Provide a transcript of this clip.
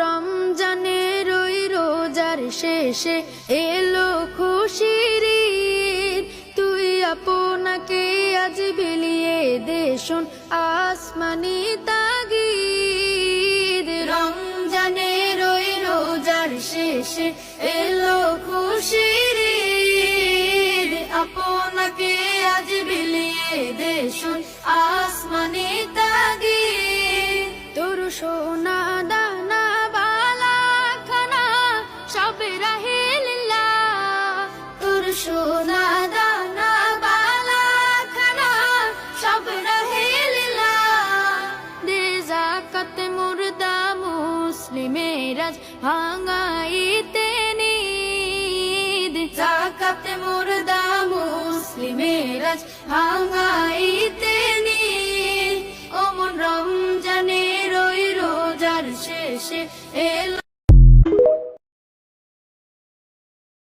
রমজানের ওই রোজার শেষে এলো খুশির ঈদ। তুই আপনাকে আজ বিলিয়ে দে শোন আসমানি তাগিদ। রমজানের ওই রোজার শেষে এলো খুশির ঈদ। আপনাকে আজ বিলিয়ে দে শোন আসমানি তাগিদ। তোর সোনা দানা বালা খানা সব রাহে লিল্লাহ। তোর সোনা দানা বালা খানা সব রাহে লিল্লাহ। দে যাকাত মুর্দা মুসলিমের আজ ভাঙাইতে নিদ। যাকাত মুর্দা মুসলিমের আজ ভাঙাইতে নিদ। ওমন রমজানের ওই রোজার শেষে এলো